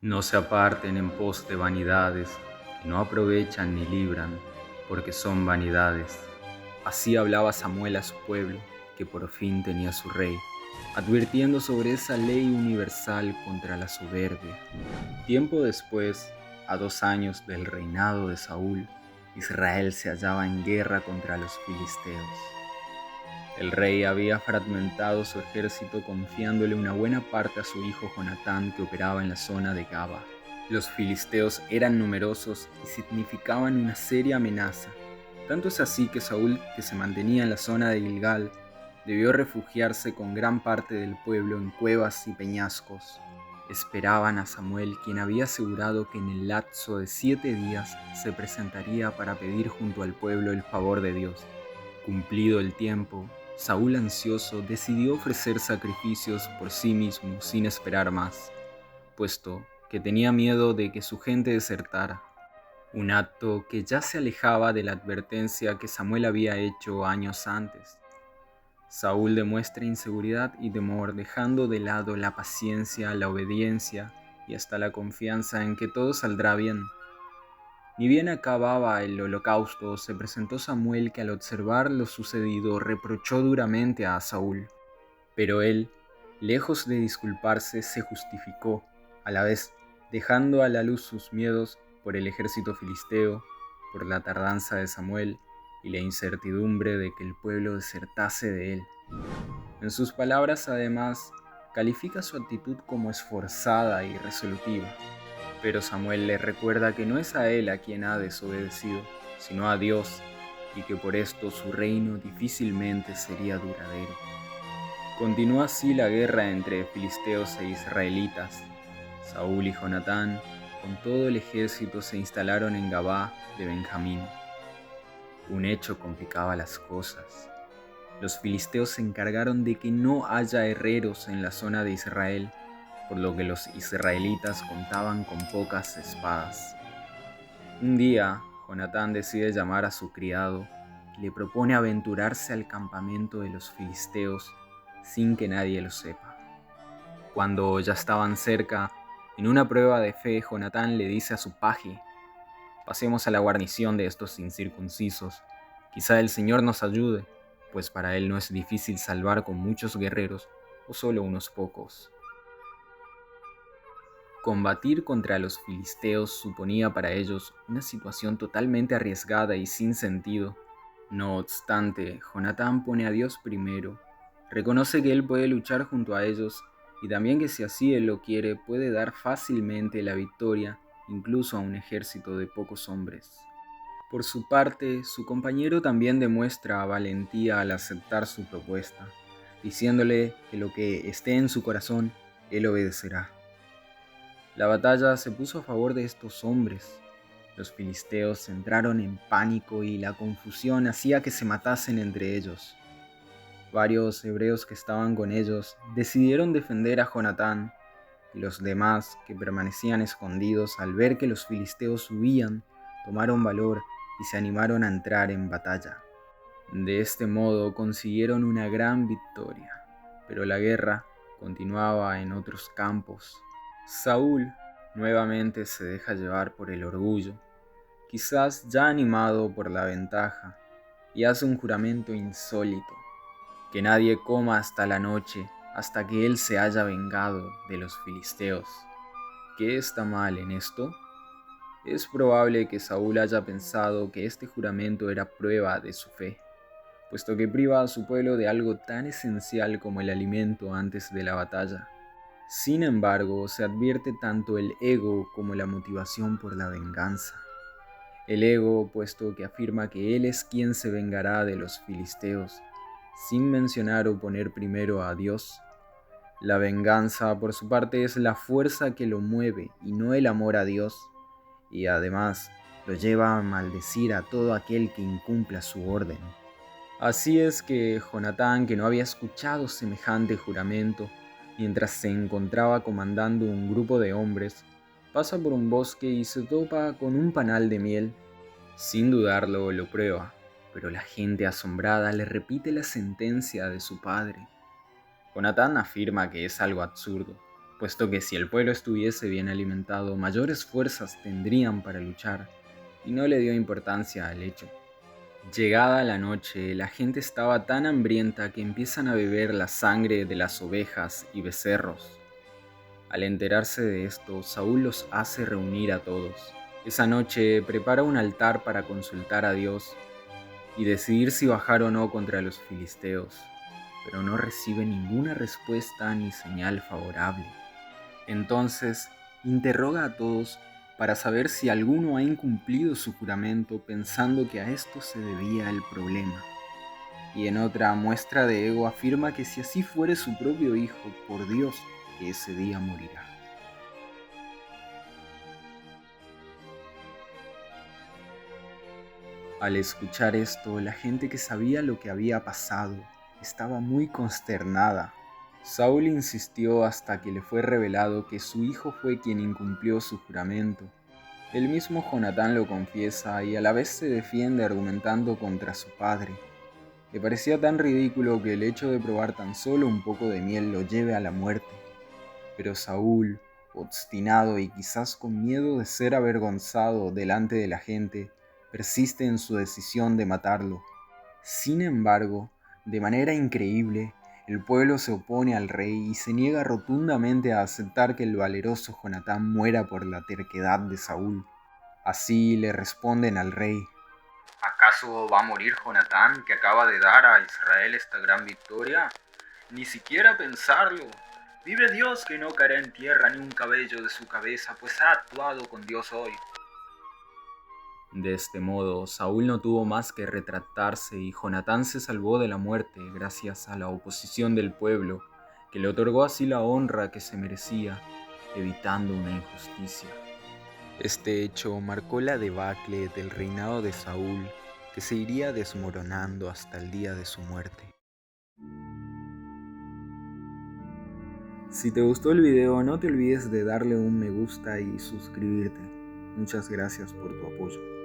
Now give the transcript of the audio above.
No se aparten en pos de vanidades, que no aprovechan ni libran, porque son vanidades. Así hablaba Samuel a su pueblo, que por fin tenía su rey, advirtiendo sobre esa ley universal contra la soberbia. Tiempo después, a 2 años del reinado de Saúl, Israel se hallaba en guerra contra los filisteos. El rey había fragmentado su ejército confiándole una buena parte a su hijo Jonatán, que operaba en la zona de Gaba. Los filisteos eran numerosos y significaban una seria amenaza. Tanto es así que Saúl, que se mantenía en la zona de Gilgal, debió refugiarse con gran parte del pueblo en cuevas y peñascos. Esperaban a Samuel, quien había asegurado que en el lapso de 7 días se presentaría para pedir junto al pueblo el favor de Dios. Cumplido el tiempo, Saúl, ansioso, decidió ofrecer sacrificios por sí mismo sin esperar más, puesto que tenía miedo de que su gente desertara, un acto que ya se alejaba de la advertencia que Samuel había hecho años antes. Saúl demuestra inseguridad y temor, dejando de lado la paciencia, la obediencia y hasta la confianza en que todo saldrá bien. Ni bien acababa el holocausto, se presentó Samuel, que al observar lo sucedido reprochó duramente a Saúl. Pero él, lejos de disculparse, se justificó, a la vez dejando a la luz sus miedos por el ejército filisteo, por la tardanza de Samuel y la incertidumbre de que el pueblo desertase de él. En sus palabras, además, califica su actitud como esforzada y resolutiva. Pero Samuel le recuerda que no es a él a quien ha desobedecido, sino a Dios, y que por esto su reino difícilmente sería duradero. Continuó así la guerra entre filisteos e israelitas. Saúl y Jonatán, con todo el ejército, se instalaron en Gabá de Benjamín. Un hecho complicaba las cosas. Los filisteos se encargaron de que no haya herreros en la zona de Israel, por lo que los israelitas contaban con pocas espadas. Un día, Jonatán decide llamar a su criado y le propone aventurarse al campamento de los filisteos sin que nadie lo sepa. Cuando ya estaban cerca, en una prueba de fe, Jonatán le dice a su paje: «Pasemos a la guarnición de estos incircuncisos. Quizá el Señor nos ayude, pues para él no es difícil salvar con muchos guerreros o solo unos pocos». Combatir contra los filisteos suponía para ellos una situación totalmente arriesgada y sin sentido. No obstante, Jonatán pone a Dios primero, reconoce que él puede luchar junto a ellos y también que si así él lo quiere puede dar fácilmente la victoria incluso a un ejército de pocos hombres. Por su parte, su compañero también demuestra valentía al aceptar su propuesta, diciéndole que lo que esté en su corazón, él obedecerá. La batalla se puso a favor de estos hombres. Los filisteos entraron en pánico y la confusión hacía que se matasen entre ellos. Varios hebreos que estaban con ellos decidieron defender a Jonatán, y los demás, que permanecían escondidos al ver que los filisteos huían, tomaron valor y se animaron a entrar en batalla. De este modo consiguieron una gran victoria, pero la guerra continuaba en otros campos. Saúl nuevamente se deja llevar por el orgullo, quizás ya animado por la ventaja, y hace un juramento insólito: que nadie coma hasta la noche, hasta que él se haya vengado de los filisteos. ¿Qué está mal en esto? Es probable que Saúl haya pensado que este juramento era prueba de su fe, puesto que priva a su pueblo de algo tan esencial como el alimento antes de la batalla. Sin embargo, se advierte tanto el ego como la motivación por la venganza. El ego, puesto que afirma que él es quien se vengará de los filisteos, sin mencionar o poner primero a Dios. La venganza, por su parte, es la fuerza que lo mueve y no el amor a Dios, y además lo lleva a maldecir a todo aquel que incumpla su orden. Así es que Jonatán, que no había escuchado semejante juramento, mientras se encontraba comandando un grupo de hombres, pasa por un bosque y se topa con un panal de miel. Sin dudarlo, lo prueba, pero la gente asombrada le repite la sentencia de su padre. Jonatán afirma que es algo absurdo, puesto que si el pueblo estuviese bien alimentado, mayores fuerzas tendrían para luchar, y no le dio importancia al hecho. Llegada la noche, la gente estaba tan hambrienta que empiezan a beber la sangre de las ovejas y becerros. Al enterarse de esto, Saúl los hace reunir a todos. Esa noche prepara un altar para consultar a Dios y decidir si bajar o no contra los filisteos, pero no recibe ninguna respuesta ni señal favorable. Entonces, interroga a todos para saber si alguno ha incumplido su juramento pensando que a esto se debía el problema. Y en otra muestra de ego afirma que si así fuere su propio hijo, por Dios, que ese día morirá. Al escuchar esto, la gente que sabía lo que había pasado estaba muy consternada. Saúl insistió hasta que le fue revelado que su hijo fue quien incumplió su juramento. El mismo Jonatán lo confiesa y a la vez se defiende argumentando contra su padre. Le parecía tan ridículo que el hecho de probar tan solo un poco de miel lo lleve a la muerte. Pero Saúl, obstinado y quizás con miedo de ser avergonzado delante de la gente, persiste en su decisión de matarlo. Sin embargo, de manera increíble, el pueblo se opone al rey y se niega rotundamente a aceptar que el valeroso Jonatán muera por la terquedad de Saúl. Así le responden al rey: ¿acaso va a morir Jonatán, que acaba de dar a Israel esta gran victoria? Ni siquiera pensarlo. Vive Dios que no caerá en tierra ni un cabello de su cabeza, pues ha actuado con Dios hoy. De este modo, Saúl no tuvo más que retractarse y Jonatán se salvó de la muerte gracias a la oposición del pueblo, que le otorgó así la honra que se merecía, evitando una injusticia. Este hecho marcó la debacle del reinado de Saúl, que se iría desmoronando hasta el día de su muerte. Si te gustó el video, no te olvides de darle un me gusta y suscribirte. Muchas gracias por tu apoyo.